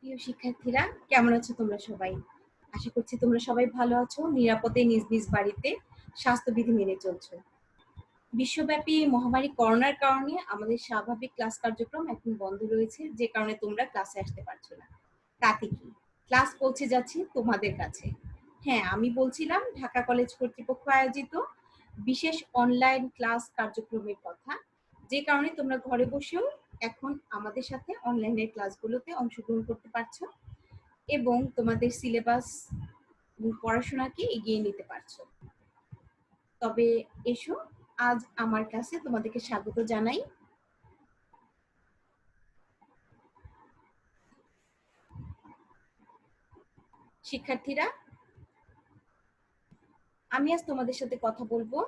প্রিয় শিক্ষার্থীরা, কেমন আছো তোমরা সবাই? আশা করছি তোমরা সবাই ভালো আছো, নিরাপদে নিজ নিজ বাড়িতে স্বাস্থ্যবিধি মেনে চলছো। বিশ্বব্যাপী মহামারী করোনার কারণে আমাদের স্বাভাবিক ক্লাস কার্যক্রম এখন বন্ধ রয়েছে, যে কারণে তোমরা ক্লাসে আসতে পারছো না। তাতে কি ক্লাস পৌঁছে যাচ্ছে তোমাদের কাছে? হ্যাঁ, আমি বলছিলাম ঢাকা কলেজ কর্তৃপক্ষ আয়োজিত বিশেষ অনলাইন ক্লাস কার্যক্রমের কথা, যে কারণে তোমরা ঘরে বসেও এখন আমাদের সাথে অনলাইনের ক্লাসগুলোতে অংশগ্রহণ করতে পারছো এবং তোমাদের সিলেবাস পড়াশোনাকে এগিয়ে নিতে পারছো। তবে এসো, আজ আমার ক্লাসে তোমাদেরকে স্বাগত জানাই। শিক্ষার্থীরা, আমি আজ তোমাদের সাথে কথা বলবো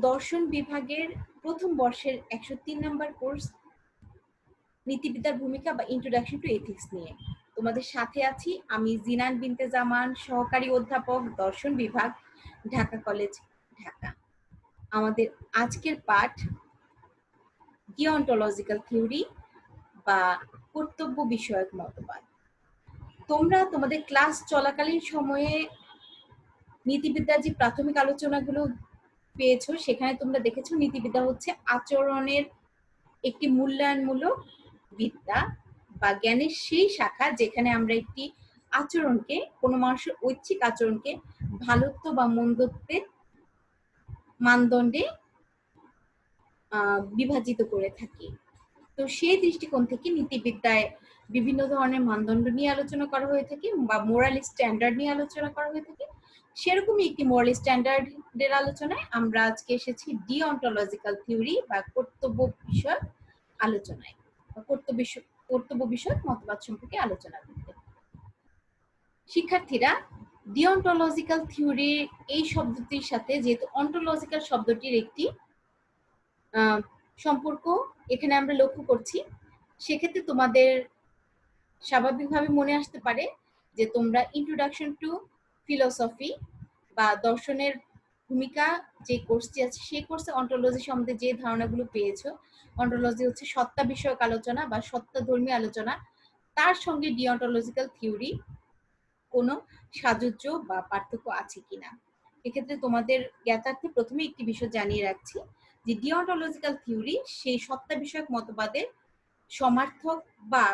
দর্শন বিভাগের প্রথম বর্ষের 103 নম্বর কোর্স নীতিবিদ্যার ভূমিকা বা ইন্ট্রোডাকশন টু এথিক্স নিয়ে। তোমাদের সাথে আছি আমি জিনান বিনতে জামান, সহকারী অধ্যাপক, দর্শন বিভাগ, ঢাকা কলেজ, ঢাকা। আমাদের আজকের পাঠ ডিওন্টোলজিক্যাল থিওরি বা কর্তব্য বিষয়ক মতবাদ। তোমরা তোমাদের ক্লাস চলাকালীন সময়ে নীতিবিদ্যার যে প্রাথমিক আলোচনাগুলো পেয়েছো, সেখানে তোমরা দেখেছো নীতিবিদ্যা হচ্ছে আচরণের একটি মূল্যায়নমূলক বিদ্যা বা জ্ঞানের সেই শাখা যেখানে আমরা একটি আচরণকে, কোনো মানুষের ঐচ্ছিক আচরণকে ভালোত্ব বা মন্দত্বের মানদণ্ডে বিভাজিত করে থাকি। তো সেই দৃষ্টিকোণ থেকে নীতিবিদ্যায় বিভিন্ন ধরনের মানদণ্ড নিয়ে আলোচনা করা হয়ে থাকে বা মোরাল স্ট্যান্ডার্ড নিয়ে আলোচনা করা হয়ে থাকে। সেরকমই একটি মোরাল স্ট্যান্ডার্ডের আলোচনায় আমরা আজকে এসেছি ডিঅন্টোলজিক্যাল থিওরি বা কর্তব্য বিষয়ক আলোচনায়, কর্তব্য বিষয়ক মতবাদ সম্পর্কে আলোচনা করতে। শিক্ষার্থীরা, ডিঅন্টোলজিক্যাল থিওরি এই শব্দটির সাথে, যেহেতু অন্টোলজিক্যাল শব্দটির একটি সম্পর্ক এখানে আমরা লক্ষ্য করছি, সেক্ষেত্রে তোমাদের স্বাভাবিকভাবে মনে আসতে পারে যে তোমরা ইন্ট্রোডাকশন টু ফিলোসফি বা দর্শনের ভূমিকা যে কোর্সটি আছে, সেই কোর্সে অন্টোলজি সম্বন্ধে যে ধারণাগুলো পেয়েছো, অন্টোলজি হচ্ছে সত্তা বিষয়ক আলোচনা বা সত্তা ধর্মী আলোচনা, তার সঙ্গে ডিঅন্টোলজিক্যাল থিওরি কোনো সাযুজ্য বা পার্থক্য আছে কিনা। এক্ষেত্রে তোমাদের জ্ঞাতার্থে প্রথমে একটি বিষয় জানিয়ে রাখছি যে ডিঅন্টোলজিক্যাল থিওরি সেই সত্তা বিষয়ক মতবাদের সমার্থক বা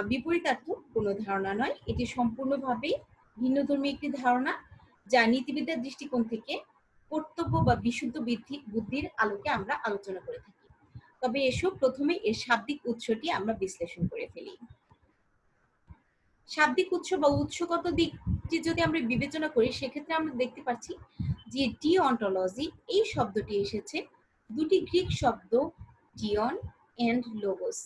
বিপরীতার্থক কোনো ধারণা নয়। এটি সম্পূর্ণভাবেই ভিন্নধর্মী একটি ধারণা, যা নীতিবিদ্যার দৃষ্টিকোণ থেকে কর্তব্য বা বিশুদ্ধ বুদ্ধির আলোকে আমরা আলোচনা করে থাকি। তবে এসব প্রথমে এর শাব্দিক উৎসটি আমরা বিশ্লেষণ করে ফেলি। শাব্দিক উৎস বা উৎসগত দিকটি যদি আমরা বিবেচনা করি, সেক্ষেত্রে আমরা দেখতে পাচ্ছি যে ডিঅন্টোলজি এই শব্দটি এসেছে দুটি গ্রিক শব্দ ডিয়ন এন্ড লোগোস,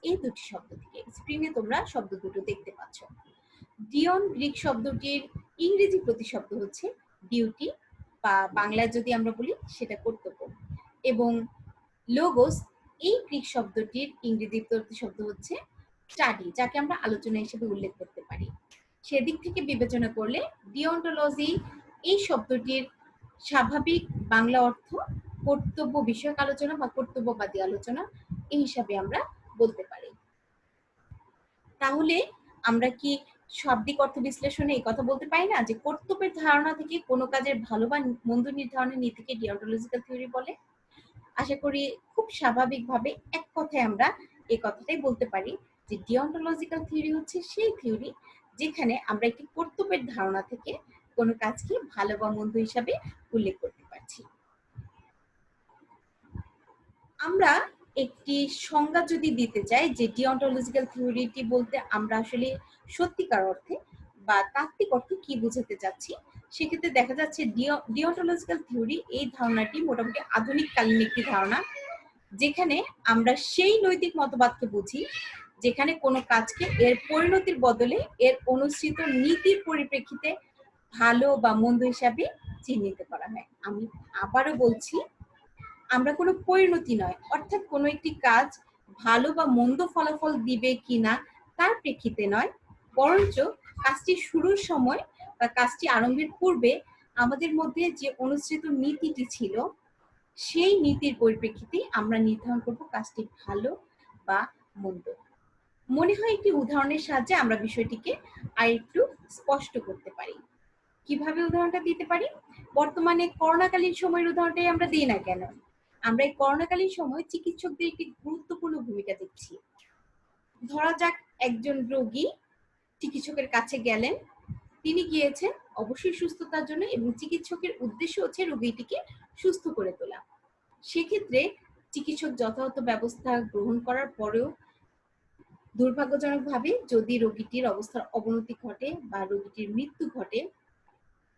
এই দুটি শব্দ থেকে। স্ক্রিনে তোমরা শব্দ দুটো দেখতে পাচ্ছ। ডিয়ন গ্রিক শব্দটির ইংরেজি প্রতিশব্দ হচ্ছে ডিউটি বা বাংলায় যদি আমরা বলি সেটা কর্তব্য, এবং লোগোস এই গ্রিক শব্দটির ইংরেজি প্রতিশব্দ হচ্ছে স্টাডি, যাকে আমরা আলোচনা হিসেবে উল্লেখ করতে পারি। সেদিক থেকে বিবেচনা করলে ডিওন্টোলজি এই শব্দটির স্বাভাবিক বাংলা অর্থ কর্তব্য বিষয়ক আলোচনা বা কর্তব্যবাদী আলোচনা, এই হিসাবে আমরা বলতে পারি। তাহলে আমরা কি শাব্দিক অর্থ বিশ্লেষণে এই কথা বলতে পারি না যে কর্তব্যের ধারণা থেকে কোনো কাজের ভালো বা মন্দ নির্ধারণের নীতিকে ডিওন্টোলজিক্যাল থিওরি বলে? আশা করি খুব স্বাভাবিকভাবে এক কথায় আমরা এই কথাটাই বলতে পারি যে ডিওন্টোলজিক্যাল থিওরি হচ্ছে সেই থিওরি যেখানে আমরা একটি কর্তব্যের ধারণা থেকে কোনো কাজকে ভালো বা মন্দ হিসাবে উল্লেখ করতে পারছি। আমরা একটি সংজ্ঞা যদি দিতে চাই যে ডিওন্টোলজিক্যাল থিওরিটি বলতে আমরা আসলে সত্যিকার অর্থে বা তাত্ত্বিক অর্থে কি বোঝাতে চাচ্ছি, সেক্ষেত্রে দেখা যাচ্ছে ডিওন্টোলজিক্যাল থিওরি এই ধারণাটি মোটামুটি আধুনিককালীন একটি ধারণা, যেখানে আমরা সেই নৈতিক মতবাদকে বুঝি যেখানে কোনো কাজকে এর পরিণতির বদলে এর অনুসৃত নীতির পরিপ্রেক্ষিতে ভালো বা মন্দ হিসাবে চিহ্নিত করা হয়। আমি আবারও বলছি, আমরা কোনো পরিণতি নয়, অর্থাৎ কোনো একটি কাজ ভালো বা মন্দ ফলাফল দিবে কিনা তার প্রেক্ষিতে নয়, বরঞ্চ কাজটি শুরুর সময় বা কাজটি আরম্ভের পূর্বে আমাদের মধ্যে যে অনুসৃত নীতিটি ছিল, সেই নীতির পরিপ্রেক্ষিতে আমরা নির্ধারণ করব কাজটি ভালো বা মন্দ। মনে হয় একটি উদাহরণের সাহায্যে আমরা বিষয়টিকে আর একটু স্পষ্ট করতে পারি। কিভাবে উদাহরণটা দিতে পারি? বর্তমানে করোনাকালীন সময়ের উদাহরণটাই আমরা দিই না কেন? আমরা এই করোনাকালীন সময় চিকিৎসকদের একটি গুরুত্বপূর্ণ ভূমিকা দেখছি। ধরা যাক একজন রোগী চিকিৎসকের কাছে গেলেন, তিনি গিয়েছেন অবশ্যই সুস্থতার জন্য এবং চিকিৎসকের উদ্দেশ্য হচ্ছে রোগীটিকে সুস্থ করে তোলা। সেক্ষেত্রে চিকিৎসক যথাযথ ব্যবস্থা গ্রহণ করার পরেও দুর্ভাগ্যজনকভাবে যদি রোগীটির অবস্থার অবনতি ঘটে বা রোগীটির মৃত্যু ঘটে,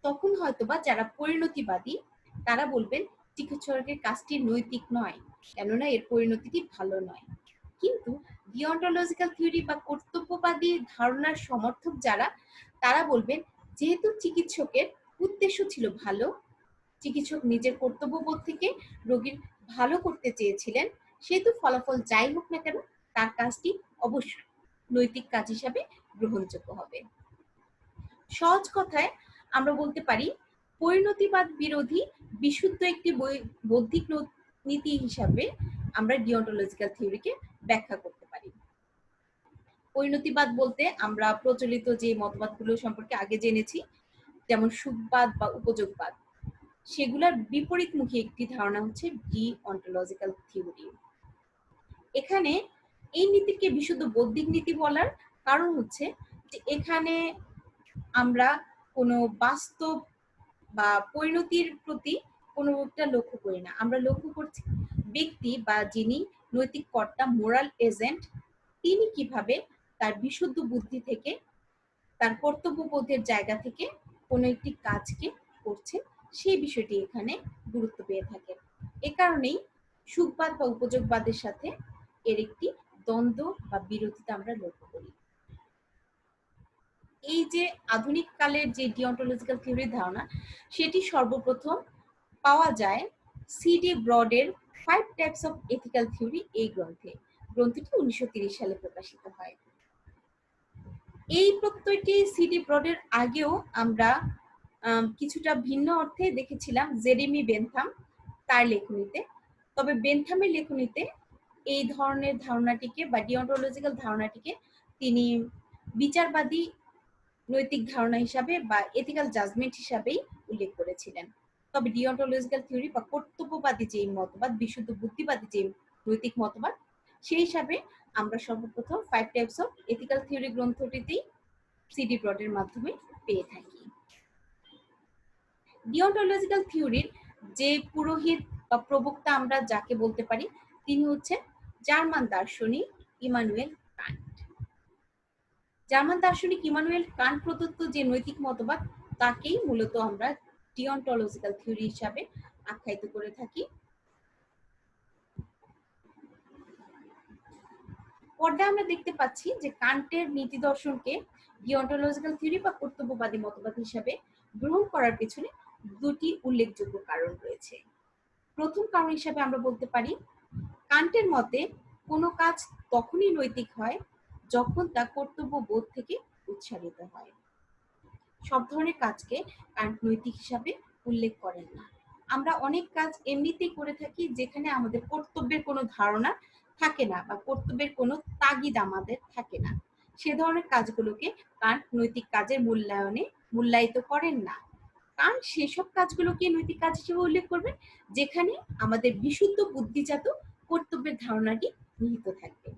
তখন হয়তোবা যারা পরিণতিবাদী তারা বলবেন চিকিৎসকের কাজটি নৈতিক নয়, কেননা এর পরিণতিটি ভালো নয়। কিন্তু ডিওন্টোলজিক্যাল থিওরি বা কর্তব্যবাদী ধারণার সমর্থক যারা, তারা বলবেন যেহেতু চিকিৎসকের উদ্দেশ্য ছিল ভালো, চিকিৎসক নিজের কর্তব্যবোধ থেকে রোগীর ভালো করতে চেয়েছিলেন, সেহেতু ফলাফল যাই হোক না কেন তার কাজটি অবশ্যই নৈতিক কাজ হিসাবে গ্রহণযোগ্য হবে। সহজ কথায় আমরা বলতে পারি পরিণতিবাদ বিরোধী বিশুদ্ধ একটি বৌদ্ধিক নীতি হিসাবে আমরা ডিওন্টোলজিক্যাল থিওরিকে ব্যাখ্যা করতে পারি। পরিণতিবাদ বলতে আমরা প্রচলিত যে মতবাদগুলো সম্পর্কে আগে জেনেছি, যেমন সুখবাদ বা উপযোগবাদ, সেগুলোর বিপরীতমুখী একটি ধারণা হচ্ছে ডিওন্টোলজিক্যাল থিওরি। এখানে এই নীতিকে বিশুদ্ধ বৌদ্ধিক নীতি বলার কারণ হচ্ছে যে এখানে আমরা কোনো বাস্তব বা পরিণতির প্রতি কোনোটা লক্ষ্য করি না, আমরা লক্ষ্য করছি ব্যক্তি বা যিনি নৈতিক কর্তা, মোরাল এজেন্ট, তিনি কিভাবে তার বিশুদ্ধ বুদ্ধি থেকে, তার কর্তব্যবোধের জায়গা থেকে কোনো একটি কাজকে করছে, সেই বিষয়টি এখানে গুরুত্ব পেয়ে থাকে। এ কারণেই সুখবাদ বা উপযোগবাদের সাথে এর একটি দ্বন্দ্ব বা বিরোধিতা আমরা লক্ষ্য করি। এই যে আধুনিক কালের যে ডিওন্টোলজিক্যাল থিওরির ধারণা, সেটি সর্বপ্রথম পাওয়া যায় সিডি ব্রডের 5 টাইপস অফ এথিক্যাল থিওরি এই গ্রন্থে। গ্রন্থটি 1930 সালে প্রকাশিত হয়। এই প্রত্যয়টি সিডি ব্রডের আগেও আমরা কিছুটা ভিন্ন অর্থে দেখেছিলাম জেরেমি বেনথাম তার লেখনীতে। তবে বেনথামের লেখনীতে এই ধরনের ধারণাটিকে বা ডিওন্টোলজিক্যাল ধারণাটিকে তিনি বিচারবাদী নৈতিক ধারণা হিসাবে বা এথিক্যাল জাজমেন্ট হিসাবেই উল্লেখ করেছিলেন। তবে ডিওন্টোলজিক্যাল থিওরি বা কর্তব্যবাদী যে মতবাদ, বিশুদ্ধ বুদ্ধিবাদী যে নৈতিক মতবাদ, সেই হিসাবে আমরা সর্বপ্রথম 5 টাইপস অফ এথিক্যাল থিওরি গ্রন্থটিতেই সিডি ব্রডের মাধ্যমে পেয়ে থাকি। ডিওন্টোলজিক্যাল থিওরির যে পুরোহিত বা প্রবক্তা আমরা যাকে বলতে পারি, তিনি হচ্ছেন জার্মান দার্শনিক ইমানুয়েল কান্ট। জার্মান দার্শনিক ইমানুয়েল কান্ট প্রদত্ত যে নৈতিক মতবাদ, তাকেই মূলত আমরা ডিওন্টোলজিক্যাল থিওরি হিসাবে আখ্যায়িত করে থাকি। পর্দায় আমরা দেখতে পাচ্ছি যে কান্টের নীতি দর্শনকে ডিওন্টোলজিক্যাল থিওরি বা কর্তব্যবাদী মতবাদ হিসাবে গ্রহণ করার পেছনে দুটি উল্লেখযোগ্য কারণ রয়েছে। প্রথম কারণ হিসাবে আমরা বলতে পারি কান্টের মতে কোনো কাজ তখনই নৈতিক হয় যখন তা কর্তব্যবোধ থেকে উৎসারিত হয়। সব ধরনের কাজকে কান্ট নৈতিক হিসাবে উল্লেখ করেন না। আমরা অনেক কাজ এমনিতেই করে থাকি যেখানে আমাদের কর্তব্যের কোনো ধারণা থাকে না বা কর্তব্যের কোনো তাগিদ আমাদের থাকে না। সে ধরনের কাজগুলোকে কান্ট নৈতিক কাজের মূল্যায়িত করেন না। কারণ সেসব কাজগুলোকে নৈতিক কাজ হিসেবে উল্লেখ করবেন যেখানে আমাদের বিশুদ্ধ বুদ্ধিজাত কর্তব্যের ধারণাটি নিহিত থাকবে।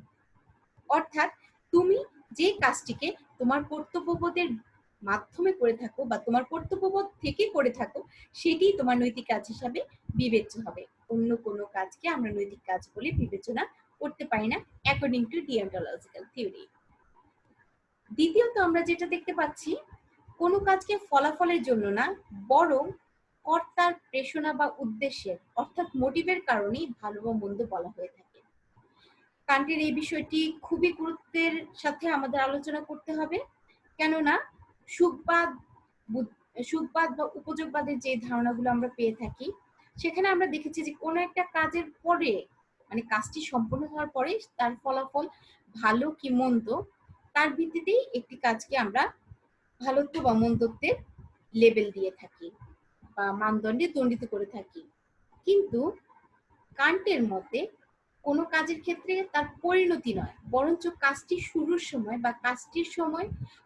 অর্থাৎ তুমি যে কাজটিকে তোমার কর্তব্যবোধের মাধ্যমে করে থাকো বা তোমার কর্তব্যবোধ থেকে করে থাকো, সেটি তোমার নৈতিক কাজ হিসাবে বিবেচ্য হবে। অন্য কোনো কাজকে আমরা নৈতিক কাজ বলে বিবেচনা করতে পারি না অ্যাকর্ডিং টু ডিওন্টোলজিক্যাল থিওরি। দ্বিতীয়ত আমরা যেটা দেখতে পাচ্ছি, কোনো কাজকে ফলাফলের জন্য না, বরং কর্তার প্রেষণা বা উদ্দেশ্যের অর্থাৎ মোটিভের কারণেই ভালো বা মন্দ বলা হয়ে থাকে। কান্টের এই বিষয়টি খুবই গুরুত্বের সাথে আমাদের আলোচনা করতে হবে, কেননা সুখবাদ বা উপযোগবাদের যে ধারণাগুলো আমরা পেয়ে থাকি, সেখানে আমরা দেখেছি যে কোনো একটা কাজের পরে, মানে কাজটি সম্পূর্ণ হওয়ার পরে তার ফলাফল ভালো কি মন্দ, তার ভিত্তিতেই একটি কাজকে আমরা ভালোত্ব বা মন্দত্বের লেবেল দিয়ে থাকি বা মানদণ্ডে দণ্ডিত করে থাকি। কিন্তু কান্টের মতে কোনো কাজের ক্ষেত্রে তার পরিণতি নয়, বরঞ্চ কাজটি শুরুর সময় বা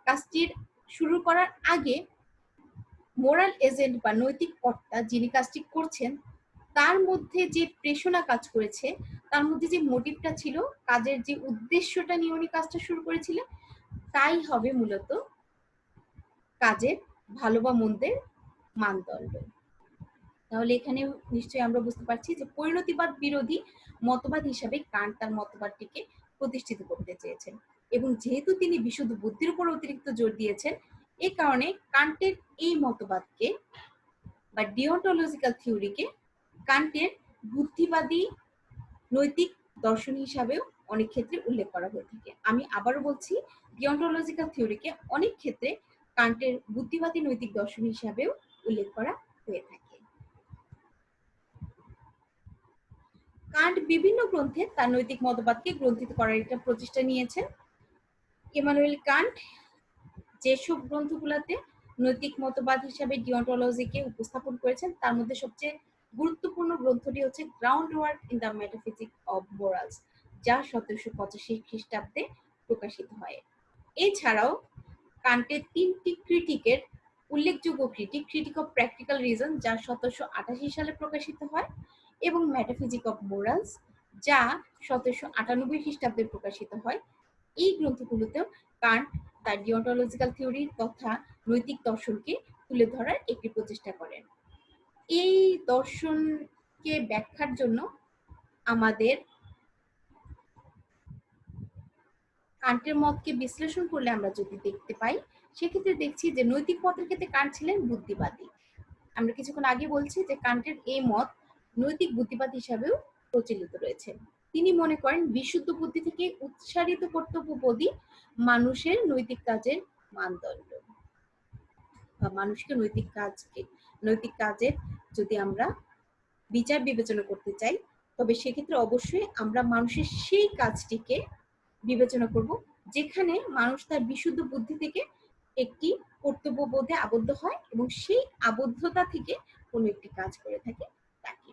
কাজটির শুরু করার আগে মোরাল এজেন্ট বা নৈতিক কর্তা যিনি কাজটি করছেন তার মধ্যে যে প্রেষণা কাজ করেছে, তার মধ্যে যে মোটিভটা ছিল, কাজের যে উদ্দেশ্যটা নিয়ে উনি কাজটা শুরু করেছিলেন, তাই হবে মূলত কাজের ভালো বা মন্দের মানদণ্ড। তাহলে এখানে নিশ্চয়ই আমরা বুঝতে পারছি যে পরিণতিবাদ বিরোধী মতবাদ হিসাবে কান্ট তার মতবাদটিকে প্রতিষ্ঠিত করতে চেয়েছেন, এবং যেহেতু তিনি বিশুদ্ধ বুদ্ধির উপর অতিরিক্ত জোর দিয়েছেন, এই কারণে কান্টের এই মতবাদকে বা ডিওন্টোলজিক্যাল থিওরিকে কান্টের বুদ্ধিবাদী নৈতিক দর্শন হিসাবেও অনেক ক্ষেত্রে উল্লেখ করা হয়ে থাকে। আমি আবারও বলছি, ডিওন্টোলজিক্যাল থিওরিকে অনেক ক্ষেত্রে কান্টের বুদ্ধিবাদী নৈতিক দর্শন হিসাবেও উল্লেখ করা হয়ে থাকে। কান্ট বিভিন্ন গ্রন্থে তার নৈতিক মতবাদকে গ্রন্থিত করার একটা প্রচেষ্টা নিয়েছেন। ইমানুয়েল কান্ট যেসব গ্রন্থগুলোতে নৈতিক মতবাদ হিসাবে ডিওন্টোলজিকে উপস্থাপন করেছেন, তার মধ্যে সবচেয়ে গুরুত্বপূর্ণ গ্রন্থটি হচ্ছে ground work in the metaphysics of morals, যা 1785 খ্রিস্টাব্দে প্রকাশিত হয়। এছাড়াও কান্টের 3টি ক্রিটিকের উল্লেখযোগ্য ক্রিটিক অফ প্র্যাকটিক্যাল রিজন, যা 1788 সালে প্রকাশিত হয়, এবং মেটাফিজিক অফ মোরালস, যা 1798 খ্রিস্টাব্দে প্রকাশিত হয়। এই গ্রন্থগুলোতেও কান্ট তার ডিওন্টোলজিক্যাল থিওরি তথা নৈতিক দর্শনকে তুলে ধরার একটি প্রচেষ্টা করেন। এই দর্শনকে ব্যাখ্যার জন্য আমাদের কান্টের মতকে বিশ্লেষণ করলে আমরা যদি দেখতে পাই, সেক্ষেত্রে দেখছি যে নৈতিক মতের ক্ষেত্রে কান্ট ছিলেন বুদ্ধিবাদী। আমরা কিছুক্ষণ আগে বলছি যে কান্টের এই মত নৈতিক বুদ্ধিবাদ হিসাবেও প্রচলিত রয়েছে। তিনি মনে করেন বিশুদ্ধ বুদ্ধি থেকে উৎসারিত কর্তব্যবোধই মানুষের নৈতিক কাজের মানদণ্ড, বা মানুষকে নৈতিক কাজের যদি আমরা বিচার বিবেচনা করতে চাই, তবে সেক্ষেত্রে অবশ্যই আমরা মানুষের সেই কাজটিকে বিবেচনা করব যেখানে মানুষ তার বিশুদ্ধ বুদ্ধি থেকে একটি কর্তব্যবোধে আবদ্ধ হয় এবং সেই আবদ্ধতা থেকে কোনো একটি কাজ করে থাকে তাকে।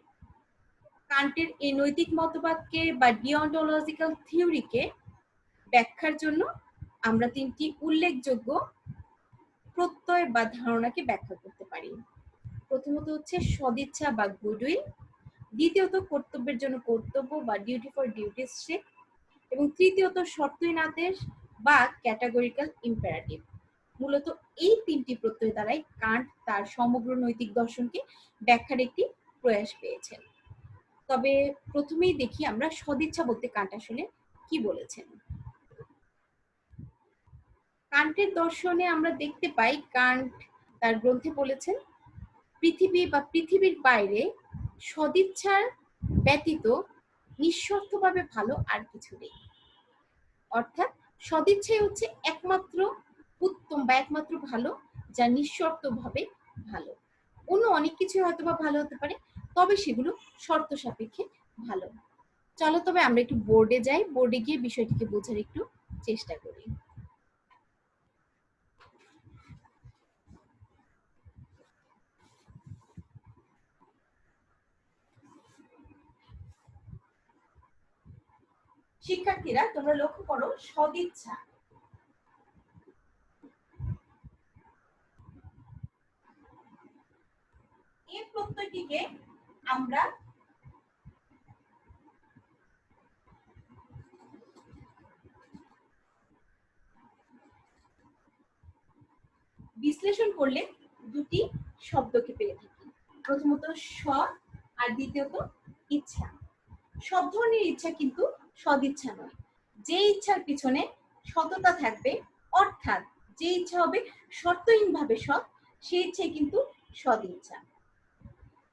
কান্টের এই নৈতিক মতবাদকে বা ডিওন্টোলজিক্যাল থিওরিকে ব্যাখ্যার জন্য আমরা 3টি উল্লেখযোগ্য প্রত্যয় বা ধারণাকে ব্যাখ্যা করতে পারি। প্রথমত হচ্ছে সদিচ্ছা বা গুডউইল, দ্বিতীয়ত কর্তব্যের জন্য কর্তব্য বা ডিউটি ফর ডিউটিস শেক, এবং তৃতীয়ত শর্তহীন আদেশ বা ক্যাটাগরিক্যাল ইম্পারেটিভ। মূলত এই 3টি প্রত্যয় দ্বারাই কান্ট তার সমগ্র নৈতিক দর্শনকে ব্যাখ্যার একটি প্রয়াস পেয়েছেন। তবে প্রথমেই দেখি আমরা সদিচ্ছা বলতে কান্ট আসলে কি বলেছেন। কান্টের দর্শনে আমরা দেখতে পাই কান্ট তার গ্রন্থে বলেছেন, পৃথিবী বা পৃথিবীর বাইরে সদিচ্ছার ব্যতীত নিঃস্বার্থভাবে ভালো আর কিছু নেই। অর্থাৎ সদিচ্ছাই হচ্ছে একমাত্র উত্তম বা একমাত্র ভালো, যা নিঃশর্তভাবে ভালো। অন্য অনেক কিছু হয়তো বা ভালো হতে পারে, তবে সেগুলো শর্ত সাপেক্ষে ভালো। চলো তবে আমরা একটু বোর্ডে যাই, বোর্ডে গিয়ে বিষয়টিকে বোঝার একটু চেষ্টা করি। শিক্ষার্থীরা তোমরা লক্ষ্য করো, সদিচ্ছা এই প্রত্যয়টিকে আমরা বিশ্লেষণ করলে দুটি শব্দকে পেয়ে থাকি। প্রথমত সৎ আর দ্বিতীয়ত ইচ্ছা। সব ধরনের ইচ্ছা কিন্তু সদিচ্ছা নয়। যে ইচ্ছার পিছনে সততা থাকবে, অর্থাৎ যে ইচ্ছা হবে শর্তহীনভাবে সৎ, সেই ইচ্ছাই কিন্তু সদিচ্ছা।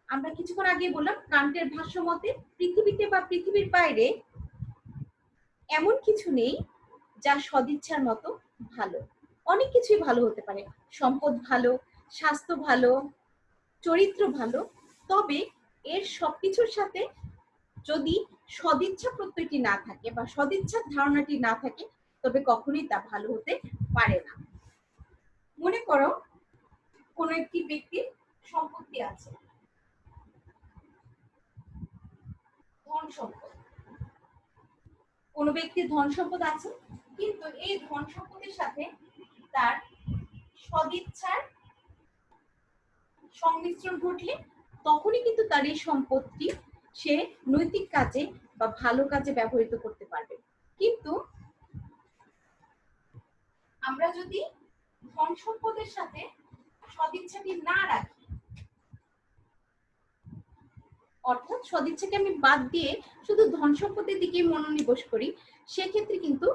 আমরা কিছুক্ষণ আগে বললাম কান্টের ভাষ্য মতে পৃথিবীতে বা পৃথিবীর বাইরে এমন কিছু নেই যা সদিচ্ছার মতো ভালো। অনেক কিছুই ভালো হতে পারে, সম্পদ ভালো, স্বাস্থ্য ভালো, চরিত্র ভালো, তবে এর সবকিছুর সাথে যদি সদিচ্ছা প্রত্যয়টি না থাকে বা সদিচ্ছার ধারণাটি না থাকে, তবে কখনোই তা ভালো হতে পারে না। মনে করো কোন একটি ব্যক্তির সম্পত্তি আছে, ধন সম্পদ, কোনো ব্যক্তির ধন সম্পদ আছে, কিন্তু এই ধন সম্পদের সাথে তার সদিচ্ছার সংমিশ্রণ ঘটলে তখনই কিন্তু তার এই সম্পদটি সে নৈতিক কাজে বা ভালো কাজে ব্যবহৃত করতে পারবে। কিন্তু আমরা যদি ধন সম্পদের সাথে সদিচ্ছাটি না রাখি, অর্থাৎ সদিচ্ছাকে আমি বাদ দিয়ে শুধু ধন সম্পদের দিকে মনোনিবেশ করি, সেক্ষেত্রে কিন্তু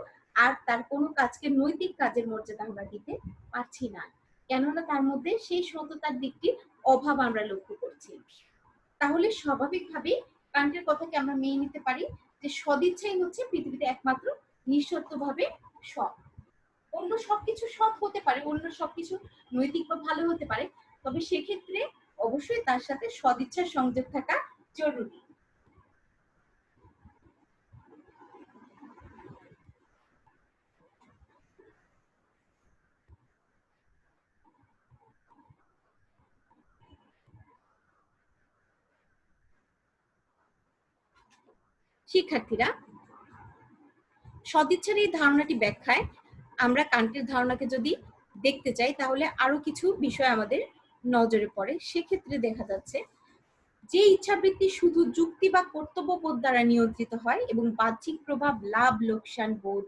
আর তার কোনো কাজকে নৈতিক কাজের মর্যাদা আমরা দিতে পারছি না, কেননা তার মধ্যে সেই সততার দিকটির অভাব আমরা লক্ষ্য করছি। তাহলে স্বাভাবিকভাবে কান্টের কথাকে আমরা মেনে নিতে পারি যে সদিচ্ছাই হচ্ছে পৃথিবীতে একমাত্র নিঃশর্তভাবে সৎ। অন্য সবকিছু সৎ হতে পারে, অন্য সবকিছু নৈতিক বা ভালো হতে পারে, তবে সেক্ষেত্রে অবশ্যই তার সাথে সদিচ্ছার সংযোগ থাকা জরুরি। শিক্ষার্থীরা, সদিচ্ছার এই ধারণাটি ব্যাখ্যায় আমরা কান্টের ধারণাকে যদি দেখতে চাই, তাহলে আরো কিছু বিষয় আমাদের নজরে পড়ে। সেক্ষেত্রে দেখা যাচ্ছে যে ইচ্ছাবৃত্তি শুধু যুক্তি বা কর্তব্যবোধ দ্বারা নিয়ন্ত্রিত হয় এবং বাহ্যিক প্রভাব, লাভ লোকসান বোধ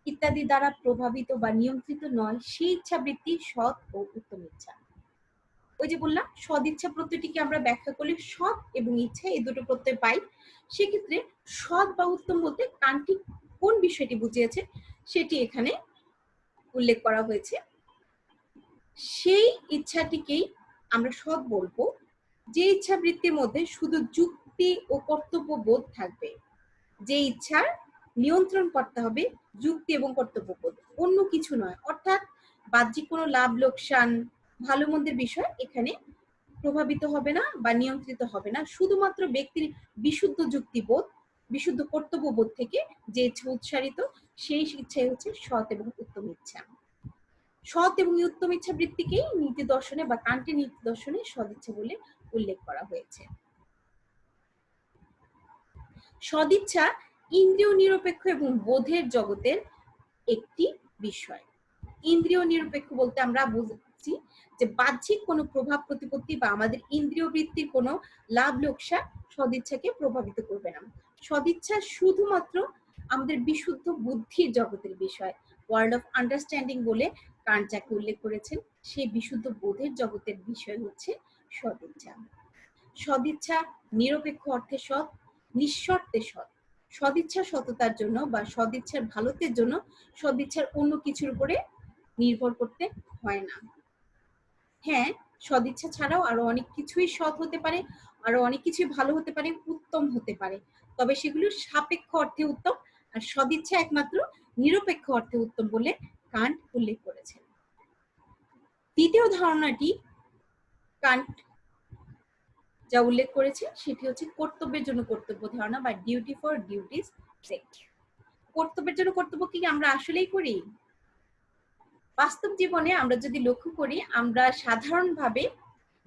ইত্যাদি দ্বারা প্রভাবিত বা নিয়ন্ত্রিত নয়, সেই ইচ্ছাবৃত্তি সৎ ও উত্তম ইচ্ছা। ওই যে বললাম, সদ ইচ্ছা প্রত্যয়টিকে আমরা ব্যাখ্যা করলে সৎ এবং ইচ্ছা এই দুটো প্রত্যয় পাই। সেক্ষেত্রে সৎ বা উত্তম বলতে কান্ট কোন বিষয়টি বুঝিয়েছে সেটি এখানে উল্লেখ করা হয়েছে। সেই ইচ্ছাটিকেই আমরা সৎ বলবো যে ইচ্ছাবৃত্তির মধ্যে শুধু যুক্তি ও কর্তব্য বোধ থাকবে, যে ইচ্ছার নিয়ন্ত্রণ করতে হবে যুক্তি এবং কর্তব্যবোধ, অন্য কিছু নয়। অর্থাৎ বাহ্যিক কোনো লাভ লোকসান, ভালো মন্দের বিষয় এখানে প্রভাবিত হবে না বা নিয়ন্ত্রিত হবে না, শুধুমাত্র ব্যক্তির বিশুদ্ধ যুক্তিবোধ, বিশুদ্ধ কর্তব্যবোধ থেকে যে ইচ্ছা উচ্চারিত, সেই ইচ্ছাই হচ্ছে সৎ এবং উত্তম ইচ্ছা। সৎ এবং উত্তম ইচ্ছা বৃত্তিকেই নীতি দর্শনে বা কান্টের নীতি দর্শনে সদিচ্ছা বলে উল্লেখ করা হয়েছে। সদিচ্ছা ইন্দ্রিয় নিরপেক্ষ এবং বোধের জগতের একটি বিষয়। ইন্দ্রিয় নিরপেক্ষ বলতে আমরা বুঝছি যে বাহ্যিক কোনো প্রভাব প্রতিপত্তি বা আমাদের ইন্দ্রিয় বৃত্তির কোনো লাভ লোকসান সদিচ্ছাকে প্রভাবিত করবে না। সদিচ্ছা শুধুমাত্র আমাদের বিশুদ্ধ বুদ্ধির জগতের বিষয়। ওয়ার্ল্ড অফ আন্ডারস্ট্যান্ডিং বলে কান্ট যাকে উল্লেখ করেছেন, সেই বিশুদ্ধ বোধের জগতের বিষয় হচ্ছে সদিচ্ছা। সদিচ্ছা নিরপেক্ষ অর্থে সৎ, নিঃশর্তে সৎ। সদিচ্ছা সততার জন্য বা সদিচ্ছার ভালোতের জন্য সদিচ্ছার অন্য কিছুর উপরে নির্ভর করতে হয় না। হ্যাঁ, সদিচ্ছা ছাড়াও আরো অনেক কিছুই সৎ হতে পারে, আরো অনেক কিছুই ভালো হতে পারে, উত্তম হতে পারে, তবে সেগুলো সাপেক্ষ অর্থে উত্তম, আর সদিচ্ছা একমাত্র নিরপেক্ষ অর্থে উত্তম বলে কান্ট উল্লেখ করেছেন। দ্বিতীয় ধারণাটি কান্ট যা উল্লেখ করেছে সেটি হচ্ছে কর্তব্যের জন্য কর্তব্য ধারণা বা ডিউটি ফর ডিউটিস সেক। কর্তব্যের জন্য কর্তব্য কি আমরা আসলেই করি? বাস্তব জীবনে আমরা যদি লক্ষ্য করি, আমরা সাধারণভাবে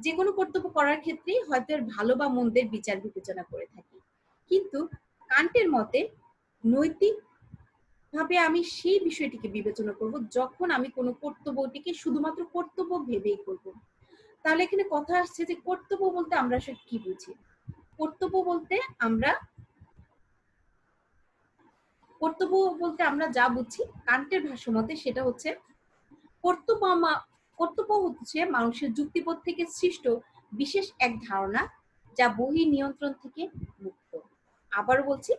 যে কোনো কর্তব্য করার ক্ষেত্রে হয়তো এর ভালো বা মন্দের বিচার বিবেচনা করে থাকি, কিন্তু কান্টের মতে নৈতিক ভাবে আমি সেই বিষয়টিকে বিবেচনা করব যখন আমি কোনো কর্তব্যটিকে শুধুমাত্র কর্তব্য ভেবেই করব। তাহলে এখানে কথা আসছে যে কর্তব্য বলতে আমরা আসলে কি বুঝি? কর্তব্য বলতে আমরা যা বুঝি কান্টের ভাষ্যমতে সেটা হচ্ছে কর্তব্য হচ্ছে মানুষের যুক্তিবোধ থেকে সৃষ্ট বিশেষ এক ধারণা যা বহি নিয়ন্ত্রণ থেকে মুক্ত। আবার বলছি,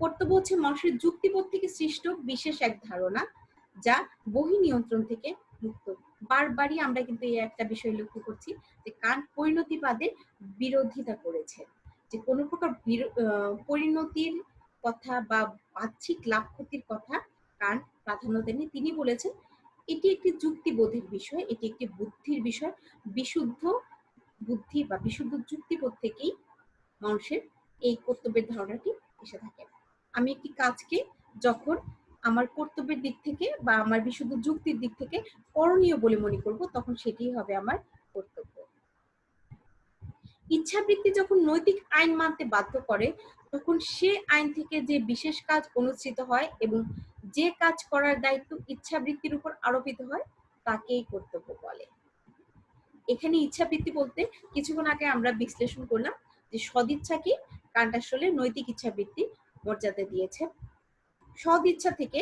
কর্তব্য হচ্ছে মানুষের যুক্তিবোধ থেকে সৃষ্ট বিশেষ এক ধারণা যা বহি নিয়ন্ত্রণ থেকে মুক্ত। বারবারই আমরা কিন্তু এই একটা বিষয় লক্ষ্য করছি যে কান্ট পরিণতিবাদের বিরোধিতা করেছেন, যে কোনো প্রকার পরিণতির কথা বা বাহ্যিক লাভ ক্ষতির কথা কান্ট প্রাধান্য দেননি। তিনি বলেছেন এটি একটি যুক্তিবোধের বিষয়, এটি একটি বুদ্ধির বিষয়, বিশুদ্ধ বুদ্ধি বা বিশুদ্ধ যুক্তিবোধ থেকেই মানুষের এই কর্তব্যের ধারণাটি এসে থাকে। আমি একটি কাজকে যখন আমার কর্তব্যের দিক থেকে বা আমার বিশুদ্ধ যুক্তির দিক থেকে করণীয় বলে মনে করব, তখন সেটি হবে আমার কর্তব্য। ইচ্ছাবৃত্তি যখন নৈতিক আইন মানতে বাধ্য করে, তখন সে আইন থেকে যে বিশেষ কাজ অনুষ্ঠিত হয় এবং যে কাজ করার দায়িত্ব ইচ্ছাবৃত্তির উপর আরোপিত হয় তাকেই কর্তব্য বলে। এখানে ইচ্ছাবৃত্তি বলতে কিছুক্ষণ আগে আমরা বিশ্লেষণ করলাম যে সদিচ্ছাকে কান্ট আসলে নৈতিক ইচ্ছাবৃত্তি মর্যাদা দিয়েছে। সদ ইচ্ছা থেকে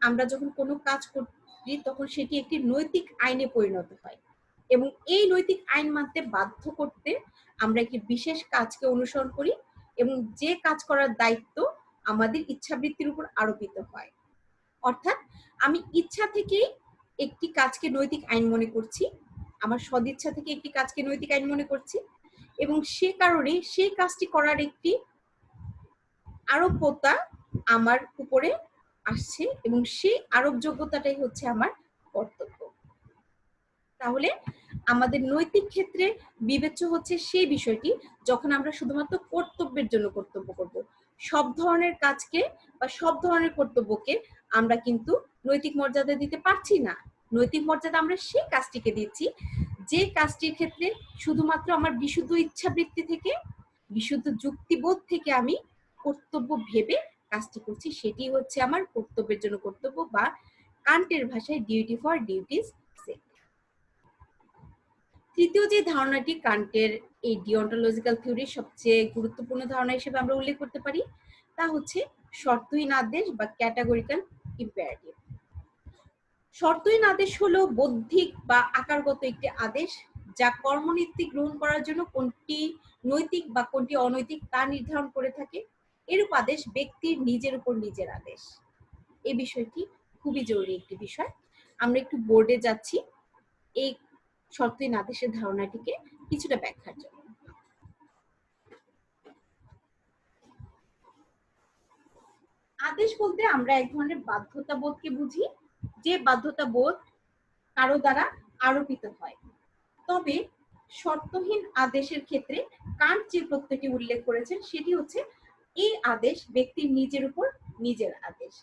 আমরা যখন কোনো কাজ করি তখন সেটি একটি নৈতিক আইনে পরিণত হয় এবং এই নৈতিক আইন মানতে বাধ্য করতে আমরা একটি বিশেষ কাজকে অনুসরণ করি এবং যে কাজ করার দায়িত্ব আমাদের ইচ্ছাবৃত্তির উপর আরোপিত হয়। অর্থাৎ আমি ইচ্ছা থেকে একটি কাজকে নৈতিক আইন মনে করছি, আমার সদিচ্ছা থেকে একটি কাজকে নৈতিক আইন মনে করছি এবং সে কারণে সেই কাজটি করার একটি আরোগ্যতা আমার উপরে আসছে এবং সেই আরোপযোগ্যতাটাই হচ্ছে আমার কর্তব্য। তাহলে আমাদের নৈতিক ক্ষেত্রে বিবেচ্য হচ্ছে সেই বিষয়টি যখন আমরা শুধুমাত্র কর্তব্যের জন্য কর্তব্য করব। সব ধরনের কাজকে বা সব ধরনের কর্তব্যকে আমরা কিন্তু নৈতিক মর্যাদা দিতে পারছি না। নৈতিক মর্যাদা আমরা সেই কাজটিকে দিচ্ছি যে কাজটির ক্ষেত্রে শুধুমাত্র আমার বিশুদ্ধ ইচ্ছাবৃত্তি থেকে, বিশুদ্ধ যুক্তিবোধ থেকে আমি কর্তব্য ভেবে কাজটি করছি, সেটি হচ্ছে আমার কর্তব্যের জন্য কর্তব্য বা কান্টের ভাষায় ডিউটি ফর ডিউটিস সেক। তৃতীয় যে ধারণাটি কান্টের এই ডিওন্টোলজিক্যাল থিওরির সবচেয়ে গুরুত্বপূর্ণ ধারণা হিসেবে আমরা উল্লেখ করতে পারি তা হচ্ছে শর্তহীন আদেশ বা ক্যাটাগরিক্যাল ইম্পারেটিভ। শর্তহীন আদেশ হলো বৌদ্ধিক বা আকারগত একটি আদেশ যা কর্মনীতি গ্রহণ করার জন্য কোনটি নৈতিক বা কোনটি অনৈতিক তা নির্ধারণ করে থাকে। এরূপ আদেশ ব্যক্তির নিজের উপর নিজের আদেশ। এই বিষয়টি খুবই জরুরি একটি বিষয়। আমরা একটু বোর্ডে যাচ্ছি এই শর্তহীন আদেশের ধারণাটিকে কিছুটা ব্যাখ্যার জন্য। আদেশ বলতে আমরা এক ধরনের বাধ্যতা বোধকে বুঝি, যে বাধ্যতা বোধ কারো দ্বারা আরোপিত হয়। তবে শর্তহীন আদেশের ক্ষেত্রে কান্ট যে প্রত্যয়টি উল্লেখ করেছেন সেটি হচ্ছে এই আদেশ ব্যক্তির নিজের উপর নিজের আদেশ।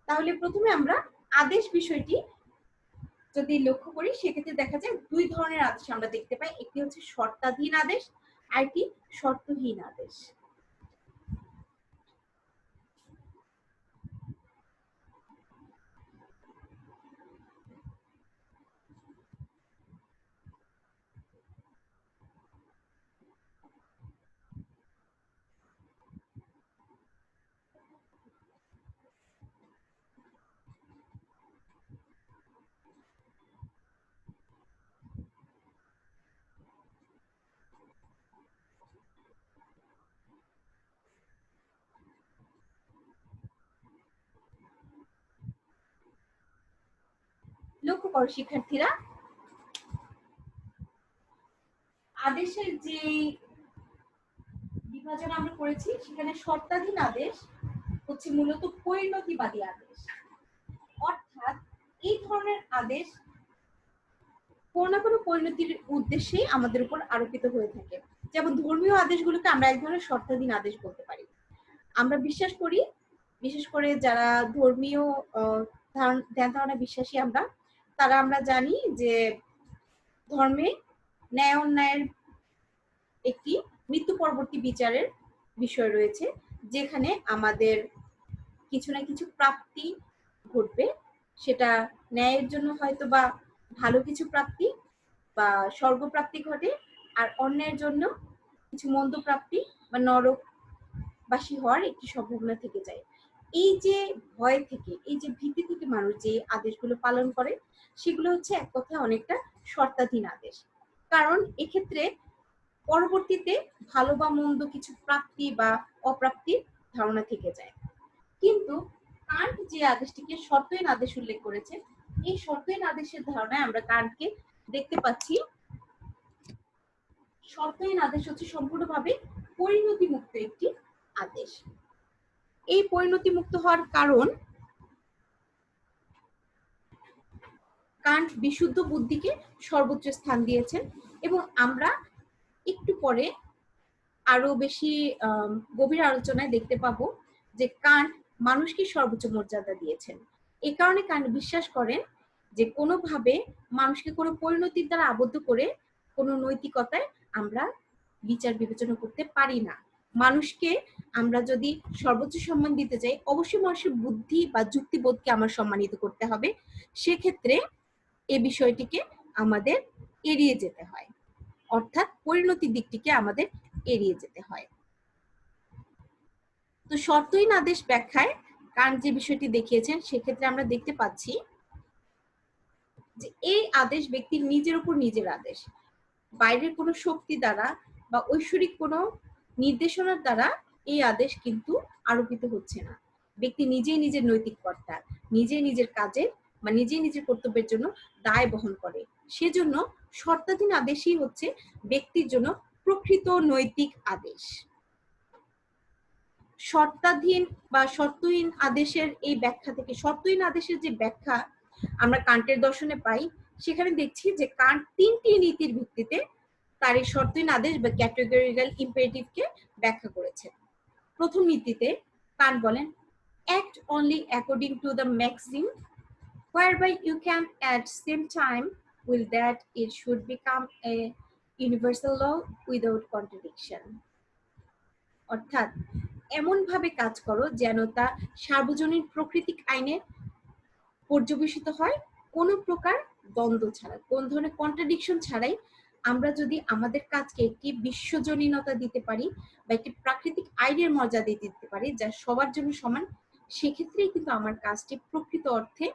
তাহলে প্রথমে আমরা আদেশ বিষয়টি যদি লক্ষ্য করি সেক্ষেত্রে দেখা যায় দুই ধরনের আদেশ আমরা দেখতে পাই, একটি হচ্ছে শর্তাধীন আদেশ আর একটি শর্তহীন আদেশ। লক্ষ্য করো শিক্ষার্থীরা, আদেশের যে বিভাজন আমরা করেছি সেখানে শর্তাধীন আদেশ হচ্ছে মূলত পরিণতিবাদী আদেশ। অর্থাৎ এই ধরনের আদেশ কোনো না কোনো পরিণতির উদ্দেশ্যেই আমাদের উপর আরোপিত হয়ে থাকে। যেমন ধর্মীয় আদেশগুলোকে আমরা এক ধরনের শর্তাধীন আদেশ বলতে পারি। আমরা বিশ্বাস করি, বিশেষ করে যারা ধর্মীয় ধ্যান ধারণা বিশ্বাসী আমরা জানি যে ধর্মে ন্যায় অন্যায়ের একটি মৃত্যু পরবর্তী বিচারের বিষয় রয়েছে, যেখানে আমাদের কিছু না কিছু প্রাপ্তি ঘটবে, সেটা ন্যায়ের জন্য হয়তো বা ভালো কিছু প্রাপ্তি বা স্বর্গপ্রাপ্তি ঘটে, আর অন্যের জন্য কিছু মন্দ প্রাপ্তি বা নরকবাসী হওয়ার একটি সম্ভাবনা থেকে যায়। এই যে ভয় থেকে, এই যে ভীতি থেকে মানুষ যে আদেশগুলো পালন করে সেগুলো হচ্ছে এক কথায় অনেকটা শর্তাধীন আদেশ। কারণ এক্ষেত্রে পরবর্তীতে ভালো বা মন্দ কিছু প্রাপ্তি বা অপ্রাপ্তির ধারণা থেকে যায়। কিন্তু কান্ট যে আদেশটিকে শর্তহীন আদেশ উল্লেখ করেছেন, এই শর্তহীন আদেশের ধারণায় আমরা কান্টকে দেখতে পাচ্ছি শর্তহীন আদেশ হচ্ছে সম্পূর্ণভাবে পরিণতি মুক্ত একটি আদেশ। এই পরিণতি মুক্ত হওয়ার কারণ কান্ট বিশুদ্ধ বুদ্ধিকে সর্বোচ্চ স্থান দিয়েছেন এবং আমরা একটু পরে আরো বেশি গভীর আলোচনায় দেখতে পাবো যে কান্ট মানুষকে সর্বোচ্চ মর্যাদা দিয়েছেন। এই কারণে কান্ট বিশ্বাস করেন যে কোনোভাবে মানুষকে কোনো পরিণতির দ্বারা আবদ্ধ করে কোনো নৈতিকতায় আমরা বিচার বিবেচনা করতে পারি না। মানুষকে আমরা যদি সর্বোচ্চ সম্মান দিতে চাই, অবশ্যই মানুষের বুদ্ধি বা যুক্তিবোধকে আমার সম্মানিত করতে হবে। সেক্ষেত্রে এই বিষয়টিকে আমাদের এড়িয়ে যেতে হয়, অর্থাৎ পরিণতির দিকটিকে আমাদের এড়িয়ে যেতে হয়। তো শর্তহীন আদেশ ব্যাখ্যায় কান্ট যে বিষয়টি দেখিয়েছেন, সেক্ষেত্রে আমরা দেখতে পাচ্ছি যে এই আদেশ ব্যক্তির নিজের উপর নিজের আদেশ, বাইরের কোনো শক্তি দ্বারা বা ঐশ্বরিক কোনো নির্দেশনার দ্বারা এই আদেশ কিন্তু আরোপিত হচ্ছে না। ব্যক্তি নিজেই নিজের নৈতিক কর্তা, নিজেই নিজের কাজের বা নিজেই নিজের কর্তব্যের জন্য দায় বহন করে। সেজন্য শর্তাধীন আদেশই হচ্ছে ব্যক্তির জন্য প্রকৃত নৈতিক আদেশ। শর্তাধীন বা শর্তহীন আদেশের এই ব্যাখ্যা থেকে, শর্তহীন আদেশের যে ব্যাখ্যা আমরা কান্টের দর্শনে পাই, সেখানে দেখছি যে কান্ট তিনটি নীতির ভিত্তিতে তার এই শর্তহীন আদেশ বা ক্যাটেগরিক্যাল ইম্পারেটিভকে ব্যাখ্যা করেছেন। প্রথম নীতিতে কান্ট বলেন, act only according to the maxim whereby you can at same time will that it should become a universal law without contradiction। অর্থাৎ এমন ভাবে কাজ করো যেন তা সার্বজনীন প্রাকৃতিক আইনে পর্যবেসিত হয়, কোনো প্রকার দ্বন্দ্ব ছাড়া, কোন ধরনের কন্ট্রাডিকশন ছাড়াই। আমরা যদি আমাদের কাজকে একটি বিশ্বজনীনতা দিতে পারি বা একটি প্রাকৃতিক আইনের মর্যাদা দিতে পারি যা সবার জন্য সমান, সেক্ষেত্রেই কিন্তু আমার কাজটি প্রকৃত অর্থে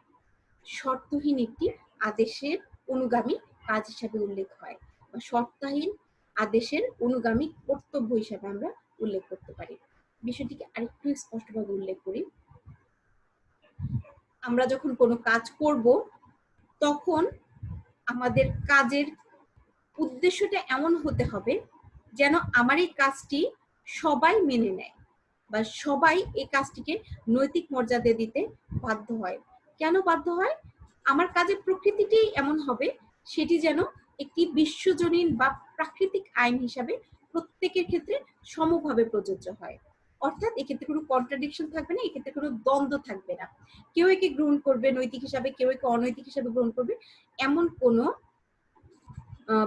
শর্তহীন একটি আদেশের অনুগামী কাজ হিসাবে উল্লেখ হয়, বা শর্তহীন আদেশের অনুগামী কর্তব্য হিসাবে আমরা উল্লেখ করতে পারি। বিষয়টিকে আরেকটু স্পষ্টভাবে উল্লেখ করি। আমরা যখন কোনো কাজ করব, তখন আমাদের কাজের উদ্দেশ্যটা এমন হতে হবে যেন আমার এই কাজটি সবাই মেনে নেয় বা সবাই এই কাজটিকে নৈতিক মর্যাদা দিতে বাধ্য হয়। কেন বাধ্য হয়? আমার কাজের প্রকৃতিটি এমন হবে সেটি যেন একটি বিশ্বজনীন বা প্রাকৃতিক আইন হিসাবে প্রত্যেকের ক্ষেত্রে সমভাবে প্রযোজ্য হয়। অর্থাৎ এক্ষেত্রে কোনো কন্ট্রাডিকশন থাকবে না, এক্ষেত্রে কোনো দ্বন্দ্ব থাকবে না। কেউ একে গ্রহণ করবে নৈতিক হিসাবে, কেউ একে অনৈতিক হিসাবে গ্রহণ করবে, এমন কোনো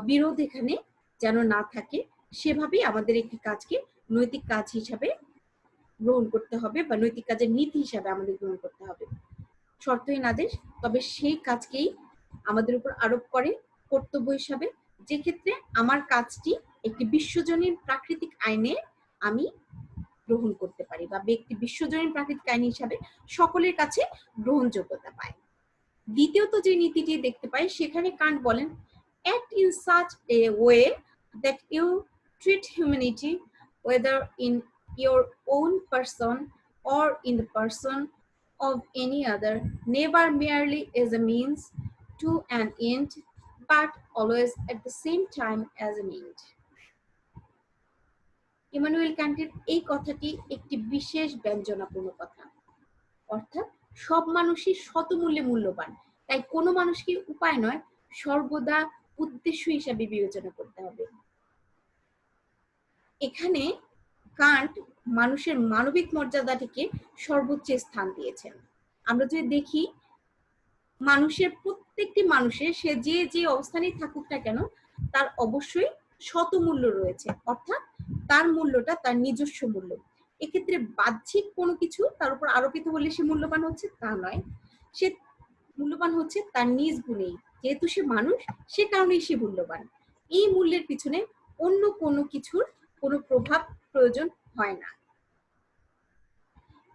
বিরোধ এখানে যেন না থাকে। সেভাবেই আমাদের একটি কাজকে নৈতিক কাজ হিসাবে গ্রহণ করতে হবে বা নৈতিক কাজের নীতি হিসাবে আমাদের গ্রহণ করতে হবে। শর্তহীন আদেশ তবে সেই কাজকেই আমাদের উপর আরোপ করে কর্তব্য হিসাবে, যে ক্ষেত্রে আমার কাজটি একটি বিশ্বজনীন প্রাকৃতিক আইনে আমি গ্রহণ করতে পারি বা ব্যক্তি বিশ্বজনীন প্রাকৃতিক আইন হিসাবে সকলের কাছে গ্রহণযোগ্যতা পায়। দ্বিতীয়ত যে নীতিটি দেখতে পাই, সেখানে কান্ট বলেন, act in such a way that you treat humanity, whether in your own person or in the person of any other, never merely as a means to an end, but always at the same time as an end। Immanuel কান্টের এই কথাটি একটি বিশেষ ব্যঞ্জনাপূর্ণ কথা, অর্থাৎ সব মানুষই শতমূল্যে মূল্যবান, তাই কোনো মানুষকে উপায় নয়, সর্বদা উদ্দেশ্য হিসাবে বিবেচনা করতে হবে। এখানে কান্ট মানুষের মানবিক মর্যাদাটিকে সর্বোচ্চ স্থান দিয়েছেন। আমরা যদি দেখি, মানুষের প্রত্যেকটি মানুষের, সে যে যে অবস্থানেই থাকুক না কেন, তার অবশ্যই শতমূল্য রয়েছে, অর্থাৎ তার মূল্যটা তার নিজস্ব মূল্য। এক্ষেত্রে বাহ্যিক কোনো কিছু তার উপর আরোপিত হলে সে মূল্যবান হচ্ছে তা নয়, সে মূল্যবান হচ্ছে তার নিজ গুণেই। যেহেতু সে মানুষ, সে কারণেই সে মূল্যবান। এই মূল্যের পিছনে অন্য কোনো কিছুর কোনো প্রভাব প্রয়োজন হয় না।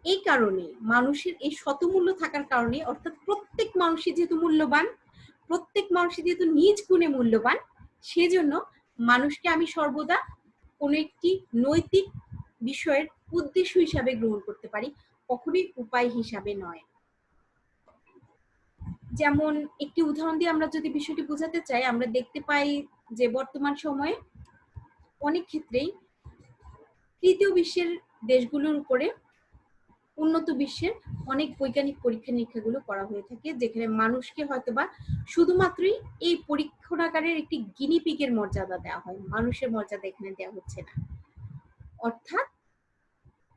এই কারণে মানুষের এই শতমূল্য থাকার কারণে, অর্থাৎ প্রত্যেক মানুষই যেহেতু মূল্যবান, প্রত্যেক মানুষই যেহেতু নিজ গুণে মূল্যবান, সেজন্য মানুষকে আমি সর্বদা কোনো একটি নৈতিক বিষয়ের উদ্দেশ্য হিসাবে গ্রহণ করতে পারি, কখনোই উপায় হিসাবে নয়। যেমন একটি উদাহরণ দিয়ে আমরা যদি বিষয়টি বোঝাতে চাই, আমরা দেখতে পাই যে বর্তমান সময়ে অনেক ক্ষেত্রেই তৃতীয় বিশ্বের দেশগুলোর উপরে উন্নত বিশ্বের অনেক বৈজ্ঞানিক পরীক্ষা নিরীক্ষাগুলো করা হয়ে থাকে, যেখানে মানুষকে হয়তোবা শুধুমাত্রই এই পরীক্ষণাগারের একটি গিনিপিগের মর্যাদা দেওয়া হয়, মানুষের মর্যাদা এখানে দেওয়া হচ্ছে না। অর্থাৎ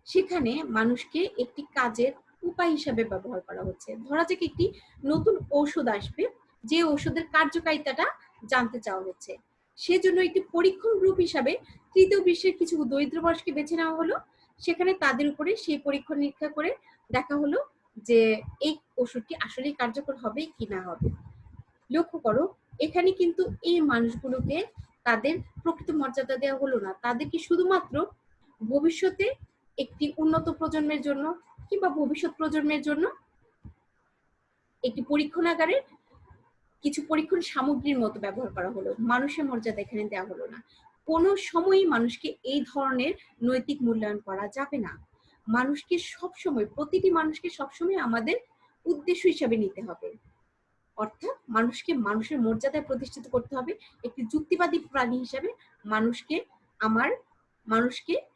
সেখানে মানুষকে একটি কাজের উপায় হিসাবে ব্যবহার করা হচ্ছে। ধরা যাক একটি নতুন ঔষধ আসবে, যে ঔষধের কার্যকারিতাটা জানতে চাওয়া হচ্ছে, সেজন্য একটি পরীক্ষণ গ্রুপ হিসাবে তৃতীয় বিশ্বের কিছু দরিদ্র মানুষকে বেছে নেওয়া হলো, সেখানে তাদের উপরে সেই পরীক্ষা নিরীক্ষা করে দেখা হলো যে এই ওষুধটি আসলেই কার্যকর হবে কি না হবে। লক্ষ্য করো, এখানে কিন্তু এই মানুষগুলোকে তাদের প্রকৃত মর্যাদা দেওয়া হলো না, তাদেরকে শুধুমাত্র ভবিষ্যতে একটি উন্নত প্রজন্মের জন্য কিংবা ভবিষ্যৎ প্রজন্মের জন্য একটি পরীক্ষণাগারের কিছু পরীক্ষণ সামগ্রীর মতো ব্যবহার করা হলো, মানুষের মর্যাদা এখানে দেওয়া হলো না। কোনো সময়ই মানুষকে এই ধরনের নৈতিক মূল্যায়ন করা যাবে না। মানুষকে সবসময়, প্রতিটি মানুষকে সবসময় আমাদের উদ্দেশ্য হিসাবে নিতে হবে, অর্থাৎ মানুষকে মানুষের মর্যাদায় প্রতিষ্ঠিত করতে হবে। একটি যুক্তিবাদী প্রাণী হিসাবে মানুষকে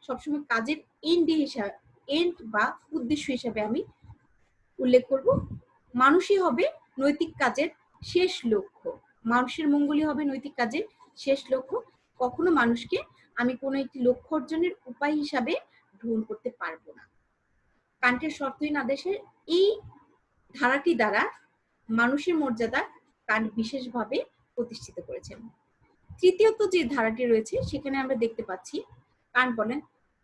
সবসময় কাজের এন্ড বা উদ্দেশ্য হিসাবে আমি উল্লেখ করব। মানুষই হবে নৈতিক কাজের শেষ লক্ষ্য, মানুষের মঙ্গলই হবে নৈতিক কাজের শেষ লক্ষ্য। কখনো মানুষকে আমি কোনো একটি লক্ষ্য অর্জনের উপায় হিসাবে গ্রহণ করতে পারবো না। কান্টের শর্তহীন আদেশের এই ধারাটি দ্বারা মানুষের মর্যাদা কান্ট বিশেষভাবে প্রতিষ্ঠিত করেছেন। তৃতীয়ত যে ধারাটি রয়েছে সেখানে আমরা দেখতে পাচ্ছি কান্ট বলেন,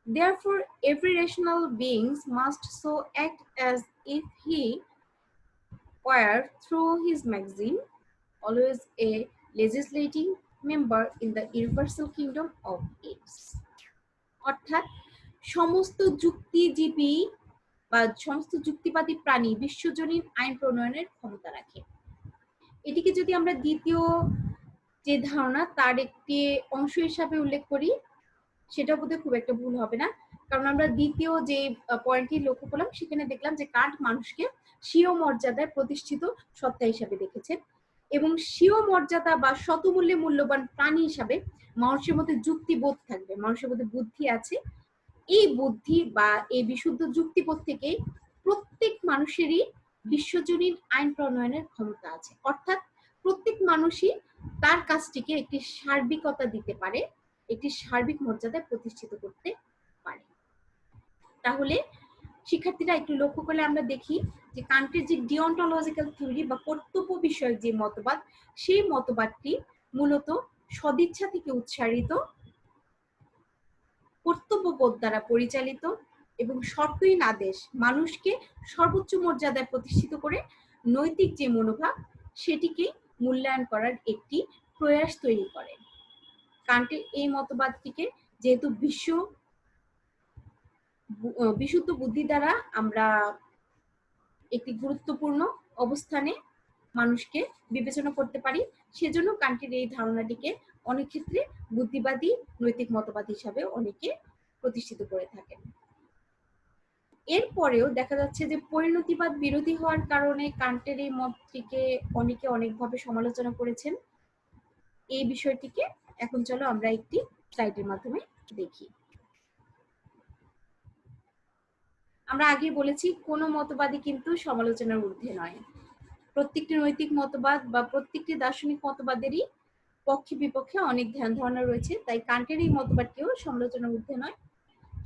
therefore every rational beings must so act as if he were through his maxim always a legislating member in the universal kingdom of apes। অর্থাৎ সমস্ত যুক্তিজীবী বা সমস্ত যুক্তিবাদী প্রাণী বিশ্বজনীন আইন প্রণয়নের ক্ষমতা রাখে। এটিকে যদি আমরা দ্বিতীয় যে ধারণা তার একটি অংশ হিসাবে উল্লেখ করি, সেটা বোধহয় খুব একটা ভুল হবে না, কারণ আমরা দ্বিতীয় যে পয়েন্টটি লক্ষ্য করলাম সেখানে দেখলাম যে কান্ট মানুষকে স্বীয় মর্যাদায় প্রতিষ্ঠিত সত্তা হিসাবে দেখেছেন, এবং স্বীয় মর্যাদা বা শতমূল্যে মূল্যবান প্রাণী হিসাবে মানুষের মধ্যে যুক্তিবোধ থাকবে, মানুষের মধ্যে বুদ্ধি আছে। এই বুদ্ধি বা এই বিশুদ্ধ যুক্তিবোধ থেকে প্রত্যেক মানুষেরই বিশ্বজনীন আইন প্রণয়নের ক্ষমতা আছে, অর্থাৎ প্রত্যেক মানুষই তার কাজটিকে একটি সার্বিকতা দিতে পারে, একটি সার্বিক মর্যাদায় প্রতিষ্ঠিত করতে পারে। তাহলে শিক্ষার্থীরা একটু লক্ষ্য করলে আমরা দেখি যে কান্টের যে ডিওন্টোলজিক্যাল থিওরি বা কর্তব্য বিষয়ক যে মতবাদ, সেই মতবাদটি মূলত সদিচ্ছা থেকে উৎসারিত, কর্তব্যবোধ দ্বারা পরিচালিত এবং শর্তহীন আদেশ মানুষকে সর্বোচ্চ মর্যাদায় প্রতিষ্ঠিত করে নৈতিক যে মনোভাব সেটিকে মূল্যায়ন করার একটি প্রয়াস তৈরি করে। কান্টের এই মতবাদটিকে যেহেতু বিশুদ্ধ বুদ্ধি দ্বারা আমরা একটি গুরুত্বপূর্ণ অবস্থানে মানুষকে বিবেচনা করতে পারি, সেজন্য কান্টের এই ধারণাটিকে অনেক ক্ষেত্রে বুদ্ধিবাদী নৈতিক মতবাদ হিসাবে অনেকে প্রতিষ্ঠিত করে থাকেন। এরপরেও দেখা যাচ্ছে যে পরিণতিবাদ বিরোধী হওয়ার কারণে কান্টের এই মতটিকে অনেকে অনেকভাবে সমালোচনা করেছেন। এই বিষয়টিকে এখন চলো আমরা একটি স্লাইডের মাধ্যমে দেখি। আমরা আগে বলেছি কোনো মতবাদই কিন্তু সমালোচনার ঊর্ধ্বে নয়। প্রত্যেকটি নৈতিক মতবাদ বা প্রত্যেকটি দার্শনিক মতবাদেরই পক্ষে বিপক্ষে অনেক ধ্যান ধারণা রয়েছে, তাই কান্টের এই মতবাদটিও সমালোচনার ঊর্ধ্বে নয়।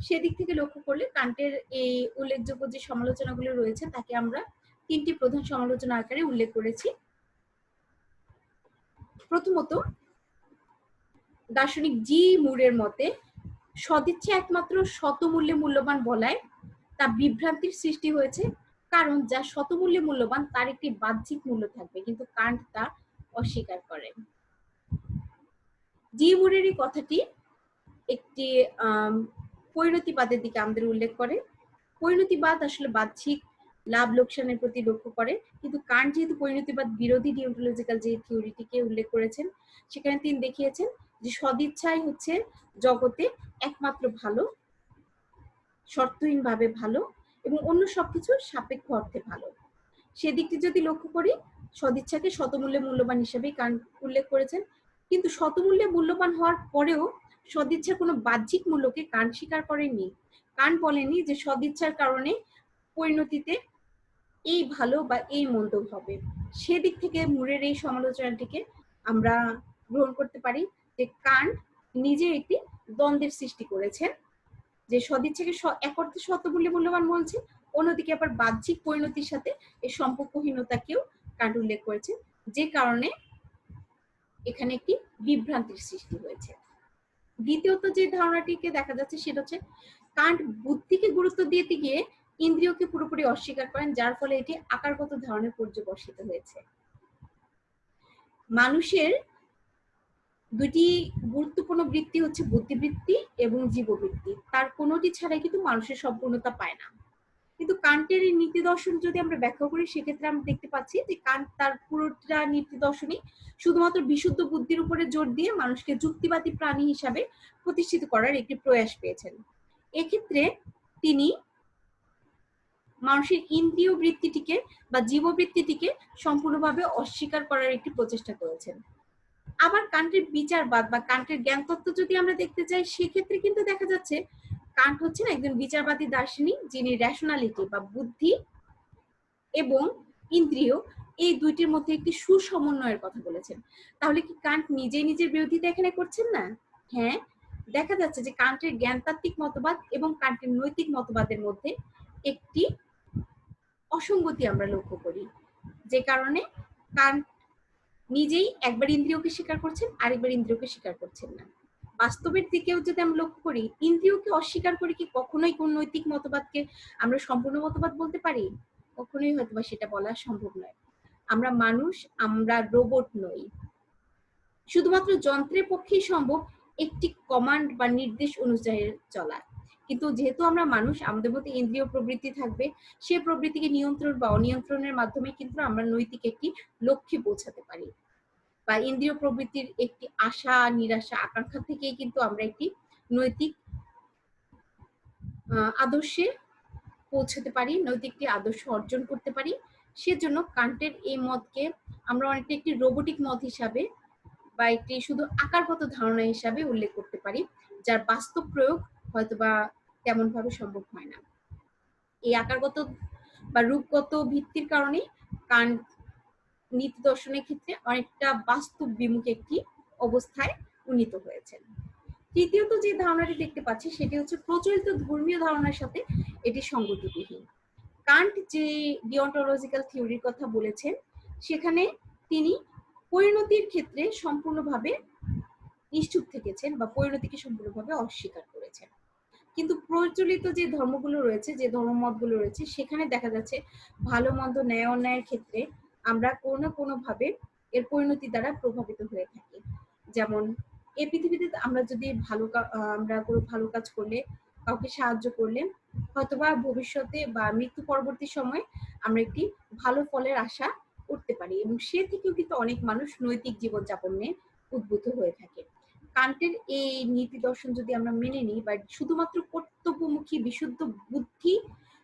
সেদিক থেকে লক্ষ্য করলে কান্টের এই উল্লেখযোগ্য যে সমালোচনাগুলো রয়েছে তাকে আমরা তিনটি প্রধান সমালোচনা আকারে উল্লেখ করেছি। প্রথমত, দার্শনিক জি মুরের মতে সদিচ্ছা একমাত্র শতমূল্যে মূল্যবান বলায় তা বিভ্রান্তির সৃষ্টি হয়েছে, কারণ যা শতমূল্যে মূল্যবান তার একটি বাহ্যিক মূল্য থাকবে, কিন্তু কান্ট তা অস্বীকার করেন। জি মুরের এই কথাটি একটি পরিণতিবাদের দিকে আমাদের উল্লেখ করে। পরিণতিবাদ আসলে বাহ্যিক লাভ লোকসানের প্রতি লক্ষ্য করে, কিন্তু কান্ট যেহেতু পরিণতিবাদ বিরোধী ডিওন্টোলজিক্যাল যে থিওরিটিকে উল্লেখ করেছেন, সেখানে তিনি দেখিয়েছেন যে সদিচ্ছাই হচ্ছে জগতে একমাত্র ভালো, শর্তহীনভাবে ভালো এবং অন্য সবকিছু সাপেক্ষ অর্থে ভালো। সেদিকটি যদি লক্ষ্য করি, সদিচ্ছাকে শতমূল্যে মূল্যবান হিসেবেই কান্ট উল্লেখ করেছেন, কিন্তু শতমূল্যে মূল্যবান হওয়ার পরেও সদিচ্ছার কোনো বাহ্যিক মূল্যকে কান্ট স্বীকার করেননি। কান্ট বলেনি যে সদিচ্ছার কারণে পরিণতিতে এই ভালো বা এই মন্দ হবে। সেদিক থেকে মুরের এই সমালোচনাটিকে আমরা গ্রহণ করতে পারি যে কান্ট নিজে একটি দ্বন্দ্বের সৃষ্টি করেছেন, যে সদিচ্ছাকে এক অর্থে শতমূল্যে মূল্যবান বলছে, অন্যদিকে আবার বাহ্যিক পরিণতির সাথে এই সম্পর্কহীনতাকেও কান্ট উল্লেখ করেছে, যে কারণে এখানে একটি বিভ্রান্তির সৃষ্টি হয়েছে। দ্বিতীয়ত যে ধারণাটিকে দেখা যাচ্ছে সেটা হচ্ছে কান্ট বুদ্ধিকে গুরুত্ব দিতে গিয়ে ইন্দ্রিয়কে পুরোপুরি অস্বীকার করেন, যার ফলে এটি আকারগত ধারণায় পর্যবসিত হয়েছে। মানুষের দুটি গুরুত্বপূর্ণ বৃত্তি হচ্ছে বুদ্ধিবৃত্তি এবং জীববৃত্তি, তার কোনোটি ছাড়াই কিন্তু মানুষের সম্পূর্ণতা পায় না। কিন্তু কান্টের এই নীতি দর্শন যদি আমরা ব্যাখ্যা করি, সেক্ষেত্রে আমরা দেখতে পাচ্ছি যে কান্ট তার পুরোটা নীতি দর্শনই শুধুমাত্র বিশুদ্ধ বুদ্ধির উপরে জোর দিয়ে মানুষকে যুক্তিবাদী প্রাণী হিসাবে প্রতিষ্ঠিত করার একটি প্রয়াস পেয়েছেন। এক্ষেত্রে তিনি মানুষের ইন্দ্রিয় বৃত্তিটিকে বা জীববৃত্তিটিকে সম্পূর্ণভাবে অস্বীকার করার একটি প্রচেষ্টা করেছেন। আবার কান্টের বিচারবাদ বা কান্টের জ্ঞান তত্ত্ব যদি আমরা দেখতে চাই, সেক্ষেত্রে কিন্তু দেখা যাচ্ছে কান্ট হচ্ছেন একজন বিচারবাদী দার্শনিক, যিনি রেশনালিটি বা বুদ্ধি এবং ইন্দ্রিয় এই দুইটির মধ্যে একটি সুসমন্বয়ের কথা বলেছেন। তাহলে কি কান্ট নিজেই নিজের বিরোধিতা এখানে করছেন না? হ্যাঁ, দেখা যাচ্ছে যে কান্টের জ্ঞানতাত্ত্বিক মতবাদ এবং কান্টের নৈতিক মতবাদের মধ্যে একটি অসঙ্গতি আমরা লক্ষ্য করি, যে কারণে কান্ট নিজেই একবার ইন্দ্রিয়কে স্বীকার করছেন, আরেকবার ইন্দ্রিয়কে স্বীকার করছেন না। বাস্তবের দিকেও যদি আমরা লক্ষ্য করি, ইন্দ্রিয়কে অস্বীকার করে কি কখনোই কোন নৈতিক মতবাদকে আমরা সম্পূর্ণ মতবাদ বলতে পারি? কখনোই হয়তোবা সেটা বলা সম্ভব নয়। আমরা মানুষ, আমরা রোবট নই। শুধুমাত্র যন্ত্রের পক্ষেই সম্ভব একটি কমান্ড বা নির্দেশ অনুযায়ী চলা। কিন্তু যেহেতু আমরা মানুষ, আমাদের মধ্যে ইন্দ্রিয় প্রবৃত্তি থাকবে, সেই প্রবৃত্তিকে নিয়ন্ত্রণ বা অনিয়ন্ত্রণের মাধ্যমে কিন্তু আমরা নৈতিক একটি লক্ষ্যে পৌঁছাতে পারি, বা ইন্দ্রিয় প্রবৃত্তির একটি আশা নিরাশা আকাঙ্ক্ষা থেকেই কিন্তু আমরা একটি নৈতিক আদর্শে পৌঁছাতে পারি, নৈতিকটি আদর্শ অর্জন করতে পারি। সেজন্য কান্টের এই মতকে আমরা অনেকটা একটি রোবোটিক মত হিসাবে বা একটি শুধু আকারগত ধারণা হিসাবে উল্লেখ করতে পারি, যার বাস্তব প্রয়োগ হয়তোবা তেমন ভাবে সম্ভব হয় না। এই আকারগত বা রূপগত ভিত্তির কারণে কান্ট নীতি দর্শনের ক্ষেত্রে অনেকটা বাস্তব বিমুখ একটি অবস্থায় উন্নীত হয়েছেন। তৃতীয়ত যে ধারণাটি দেখতে পাচ্ছি সেটি হচ্ছে প্রচলিত ধর্মীয় ধারণার সাথে এটি সঙ্গতিবিহীন। কান্ট যে ডিওন্টোলজিক্যাল থিওরির কথা বলেছেন, সেখানে তিনি পরিণতির ক্ষেত্রে সম্পূর্ণভাবে নিশ্চুপ থেকেছেন বা পরিণতিকে সম্পূর্ণভাবে অস্বীকার করেছেন। কিন্তু প্রচলিত যে ধর্মগুলো রয়েছে, যে ধর্মমতগুলো রয়েছে, সেখানে দেখা যাচ্ছে ভালো মন্দ ন্যায় অন্যায়ের ক্ষেত্রে আমরা কোনো না কোনো ভাবে এর পরিণতি দ্বারা প্রভাবিত হয়ে থাকি। যেমন এই পৃথিবীতে আমরা যদি আমরা কোনো ভালো কাজ করলে, কাউকে সাহায্য করলে, হয়তোবা ভবিষ্যতে বা মৃত্যু পরবর্তী সময়ে আমরা একটি ভালো ফলের আশা করতে পারি, এবং সে থেকেও কিন্তু অনেক মানুষ নৈতিক জীবনযাপন নিয়ে উদ্বুদ্ধ হয়ে থাকে। কান্টের এই নীতি দর্শন যদি আমরা মেনে নিই বা শুধুমাত্র কর্তব্যমুখী বিশুদ্ধ বুদ্ধি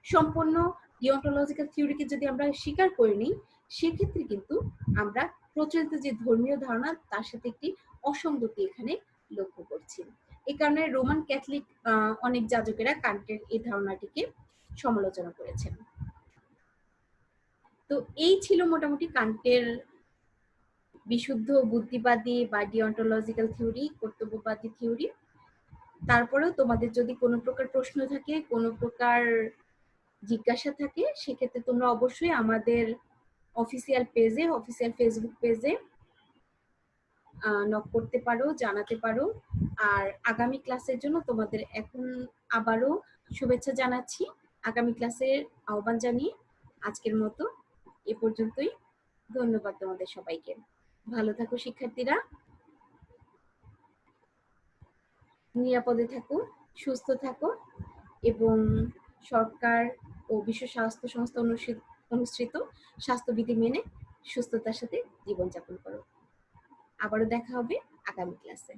সম্পন্ন ডিওন্টোলজিক্যাল থিওরিকে যদি আমরা স্বীকার করে নিই, সেক্ষেত্রে কিন্তু আমরা প্রচলিত যে ধর্মীয় ধারণা তার সাথে একটি অসঙ্গতি এখানে লক্ষ্য করছি। এই কারণে রোমান ক্যাথলিক অনেক যাজকেরা কান্টের এই ধারণাটিকে সমালোচনা করেছেন। তো এই ছিল মোটামুটি কান্টের বিশুদ্ধ বুদ্ধিবাদী বা ডিওন্টোলজিক্যাল থিওরি, কর্তব্যবাদী থিওরি। তারপরেও তোমাদের যদি কোনো প্রকার প্রশ্ন থাকে, কোনো প্রকার জিজ্ঞাসা থাকে, সেক্ষেত্রে তোমরা অবশ্যই আমাদের অফিসিয়াল পেজে, অফিসিয়াল ফেসবুক পেজে নক করতে পারো, জানাতে পারো। আর আগামী ক্লাসের জন্য তোমাদের এখন আবারও শুভেচ্ছা জানাচ্ছি, আগামী ক্লাসের আহ্বান জানিয়ে আজকের মতো এ পর্যন্তই। ধন্যবাদ তোমাদের সবাইকে। ভালো থাকো শিক্ষার্থীরা, নিরাপদে থাকো, সুস্থ থাকো, এবং সরকার ও বিশ্ব স্বাস্থ্য সংস্থা অনুসৃত স্বাস্থ্যবিধি মেনে সুস্থতার সাথে জীবনযাপন করো। আবারও দেখা হবে আগামী ক্লাসে।